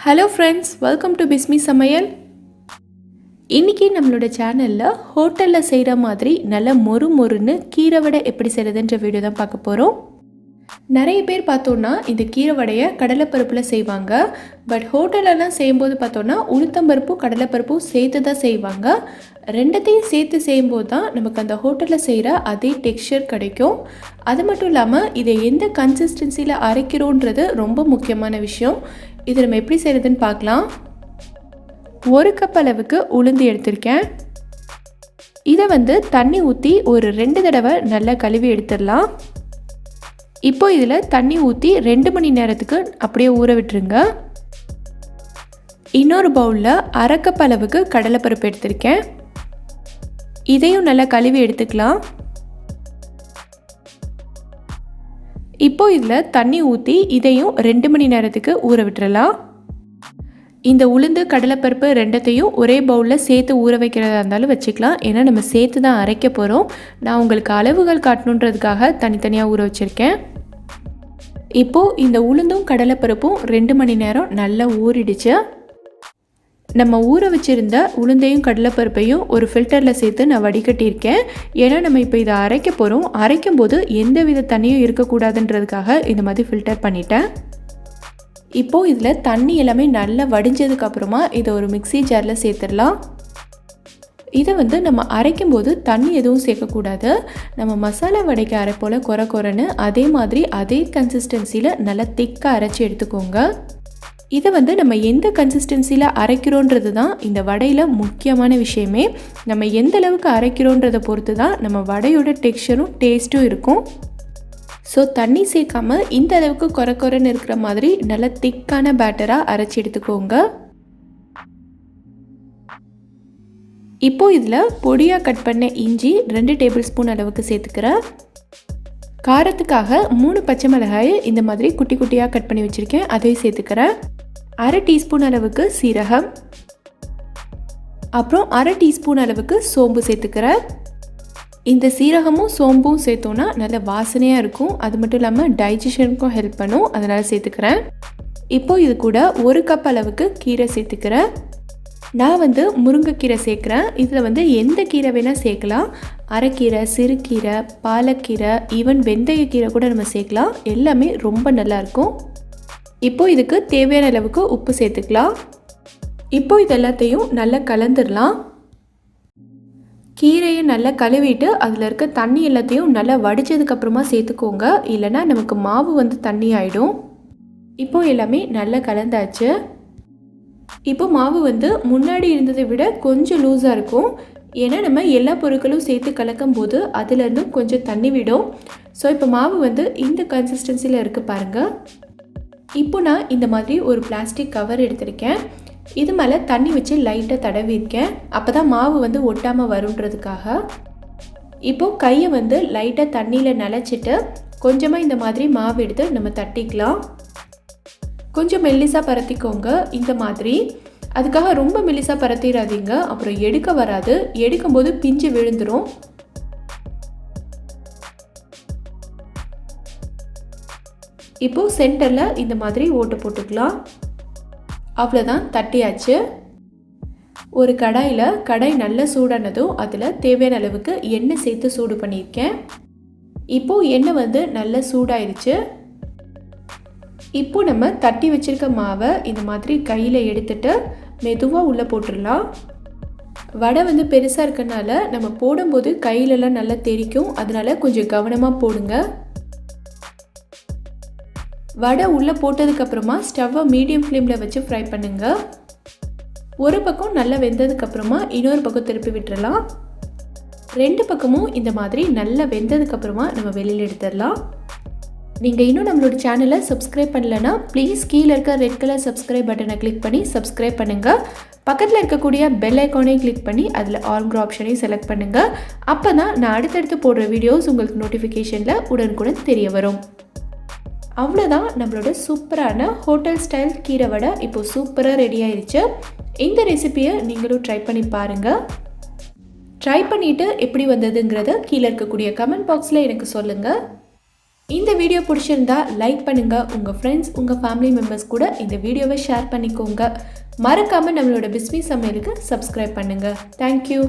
Hello friends, welcome to Bismi சமையல். இன்றைக்கி நம்மளோட சேனலில் ஹோட்டலில் செய்கிற மாதிரி நல்ல மொறுன்னு கீரை வடை எப்படி செய்கிறதுன்ற வீடியோ தான் பார்க்க போகிறோம். நிறைய பேர் பார்த்தோன்னா இந்த கீரை வடையை கடலைப்பருப்பில் செய்வாங்க. பட் ஹோட்டலெல்லாம் செய்யும்போது பார்த்தோன்னா உளுத்தம்பருப்பும் கடலைப்பருப்பும் சேர்த்து தான் செய்வாங்க. ரெண்டத்தையும் சேர்த்து செய்யும்போது தான் நமக்கு அந்த ஹோட்டலில் செய்கிற அதே டெக்ஸ்சர் கிடைக்கும். அது மட்டும் இல்லாமல் இதை எந்த கன்சிஸ்டன்சியில் அரைக்கிறோன்றது ரொம்ப முக்கியமான விஷயம். இது நம்ம எப்படி செய்கிறதுன்னு பார்க்கலாம். 1 கப் அளவுக்கு உளுந்து எடுத்திருக்கேன். இதை தண்ணி ஊற்றி ஒரு 2 தடவை நல்லா கழுவி எடுத்துடலாம். இப்போ இதில் தண்ணி ஊற்றி 2 மணி நேரத்துக்கு அப்படியே ஊற விட்டுருங்க. இன்னொரு பவுலில் 1/2 கப் அளவுக்கு கடலைப்பருப்பு எடுத்திருக்கேன். இதையும் நல்லா கழுவி எடுத்துக்கலாம். இப்போ இதில் தண்ணி ஊற்றி இதையும் 2 மணி நேரத்துக்கு ஊற விட்டுறலாம். இந்த உளுந்து கடலைப்பருப்பு ரெண்டத்தையும் ஒரே பவுலில் சேர்த்து ஊற வைக்கிறதா இருந்தாலும் வச்சுக்கலாம். ஏன்னா நம்ம சேர்த்து தான் அரைக்க போகிறோம். நான் உங்களுக்கு அளவுகள் காட்டணுன்றதுக்காக தனித்தனியாக ஊற வச்சுருக்கேன். இப்போது இந்த உளுந்தும் கடலைப்பருப்பும் 2 மணி நேரம் நல்லா ஊறிடுச்சு. நம்ம ஊற வச்சுருந்த உளுந்தையும் கடலைப்பருப்பையும் ஒரு ஃபில்டரில் சேர்த்து நான் வடிகட்டியிருக்கேன். ஏன்னா நம்ம இப்போ இதை அரைக்க போகிறோம். அரைக்கும் போது எந்த வித தண்ணியும் இருக்கக்கூடாதுன்றதுக்காக இந்த மாதிரி ஃபில்டர் பண்ணிட்டேன். இப்போது இதில் தண்ணி எல்லாமே நல்லா வடிஞ்சதுக்கப்புறமா இதை ஒரு மிக்ஸி ஜாரில் சேர்த்துடலாம். இதை நம்ம அரைக்கும்போது தண்ணி எதுவும் சேர்க்கக்கூடாது. நம்ம மசாலா வடைக்கு அரைப்போல் கொரன்னு அதே மாதிரி அதே கன்சிஸ்டன்சியில் நல்லா திக்காக அரைச்சி எடுத்துக்கோங்க. இதை நம்ம எந்த கன்சிஸ்டன்சியில் அரைக்கிறோன்றது தான் இந்த வடையில் முக்கியமான விஷயமே. நம்ம எந்த அளவுக்கு அரைக்கிறோன்றதை பொறுத்து தான் நம்ம வடையோட டெக்ஸ்சரும் டேஸ்ட்டும் இருக்கும். ஸோ தண்ணி சேர்க்காமல் இந்த அளவுக்கு கொரன்னு இருக்கிற மாதிரி நல்லா திக்கான பேட்டராக அரைச்சி எடுத்துக்கோங்க. இப்போது இதில் பொடியாக கட் பண்ண இஞ்சி 2 டேபிள் ஸ்பூன் அளவுக்கு சேர்த்துக்கிறேன். காரத்துக்காக 3 பச்சை மிளகாய் இந்த மாதிரி குட்டி குட்டியாக கட் பண்ணி வச்சுருக்கேன், அதையும் சேர்த்துக்கிறேன். 1/2 டீஸ்பூன் அளவுக்கு சீரகம், அப்புறம் 1/2 டீஸ்பூன் அளவுக்கு சோம்பு சேர்த்துக்கிறேன். இந்த சீரகமும் சோம்பும் சேர்த்தோன்னா நல்ல வாசனையாக இருக்கும். அது மட்டும் இல்லாமல் டைஜஷனுக்கும் ஹெல்ப் பண்ணும், அதனால் சேர்த்துக்கிறேன். இப்போது இது கூட 1 கப் அளவுக்கு கீரை சேர்த்துக்கிறேன். நான் முருங்கைக்கீரை சேர்க்குறேன். இதில் எந்த கீரை வேணால் சேர்க்கலாம். அரைக்கீரை, சிறுகீரை, பாலக்கீரை, ஈவன் வெந்தயக்கீரை கூட நம்ம சேர்க்கலாம். எல்லாமே ரொம்ப நல்லாயிருக்கும். இப்போது இதுக்கு தேவையான அளவுக்கு உப்பு சேர்த்துக்கலாம். இப்போது இது எல்லாத்தையும் நல்லா கலந்துடலாம். கீரையை நல்லா கழுவிட்டு அதில் இருக்க தண்ணி எல்லாத்தையும் நல்லா வடித்ததுக்கப்புறமா சேர்த்துக்கோங்க. இல்லைனா நமக்கு மாவு தண்ணி ஆகிடும். இப்போது எல்லாமே நல்லா கலந்தாச்சு. இப்போ மாவு முன்னாடி இருந்ததை விட கொஞ்சம் லூஸாக இருக்கும். ஏன்னா நம்ம எல்லா பொருட்களும் சேர்த்து கலக்கும் போது அதுலேருந்தும் கொஞ்சம் தண்ணி விடும். ஸோ இப்போ மாவு இந்த கன்சிஸ்டன்சியில் இருக்குது பாருங்கள். இப்போ நான் இந்த மாதிரி ஒரு பிளாஸ்டிக் கவர் எடுத்திருக்கேன். இது மேலே தண்ணி வச்சு லைட்டாக தடவிருக்கேன். அப்போ தான் மாவு ஒட்டாமல் வருன்றதுக்காக. இப்போது கையை லைட்டாக தண்ணியில் நனைச்சிட்டு கொஞ்சமாக இந்த மாதிரி மாவு எடுத்து நம்ம தட்டிக்கலாம். கொஞ்சம் மெல்லிசாக பரத்திக்கோங்க இந்த மாதிரி. அதுக்காக ரொம்ப மெல்லிசாக பரத்திடாதீங்க, அப்புறம் எடுக்க வராது. எடுக்கும்போது பிஞ்சு விழுந்துடும். இப்போது சென்டரில் இந்த மாதிரி ஓட்டு போட்டுக்கலாம். அவ்வளோதான், தட்டியாச்சு. ஒரு கடாய் நல்லா சூடானதும் அதில் தேவையான அளவுக்கு எண்ணெய் சேர்த்து சூடு பண்ணியிருக்கேன். இப்போது எண்ணெய் நல்லா சூடாயிருச்சு. இப்போ நம்ம தட்டி வச்சுருக்க மாவை இந்த மாதிரி கையில் எடுத்துட்டு மெதுவாக உள்ளே போட்டுடலாம். வடை பெருசாக இருக்கனால நம்ம போடும்போது கையிலலாம் நல்லா தெரிக்கும். அதனால கொஞ்சம் கவனமாக போடுங்க. வடை உள்ளே போட்டதுக்கப்புறமா ஸ்டவ்வை மீடியம் ஃப்ளேமில் வச்சு ஃப்ரை பண்ணுங்கள். ஒரு பக்கம் நல்லா வெந்ததுக்கப்புறமா இன்னொரு பக்கம் திருப்பி விட்டுறலாம். 2 பக்கமும் இந்த மாதிரி நல்லா வெந்ததுக்கப்புறமா நம்ம வெளியில் எடுத்துடலாம். நீங்கள் இன்னும் நம்மளோட சேனலை சப்ஸ்கிரைப் பண்ணலைன்னா ப்ளீஸ் கீழே இருக்க ரெட் கலர் சப்ஸ்கிரைப் பட்டனை கிளிக் பண்ணி சப்ஸ்கிரைப் பண்ணுங்கள். பக்கத்தில் இருக்கக்கூடிய பெல் ஐக்கானையும் கிளிக் பண்ணி அதில் ஆல்ங்கிற ஆப்ஷனையும் செலக்ட் பண்ணுங்கள். அப்போ தான் நான் அடுத்தடுத்து போடுற வீடியோஸ் உங்களுக்கு நோட்டிஃபிகேஷனில் உடனுக்குடன் தெரிய வரும். அவ்வளோதான், நம்மளோட சூப்பரான ஹோட்டல் ஸ்டைல் கீரை வடை இப்போது சூப்பராக ரெடி ஆயிடுச்சு. இந்த ரெசிபியை நீங்களும் ட்ரை பண்ணி பாருங்கள். ட்ரை பண்ணிவிட்டு எப்படி வந்ததுங்கிறத கீழே இருக்கக்கூடிய கமெண்ட் பாக்ஸில் எனக்கு சொல்லுங்கள். இந்த வீடியோ பிடிச்சிருந்தா லைக் பண்ணுங்கள், உங்கள் ஃப்ரெண்ட்ஸ் உங்கள் ஃபேமிலி மெம்பர்ஸ் கூட இந்த வீடியோவை ஷேர் பண்ணிக்கோங்க. மறக்காமல் நம்மளோட பிஸ்மி சமையலுக்கு சப்ஸ்கிரைப் பண்ணுங்கள். தேங்க்யூ.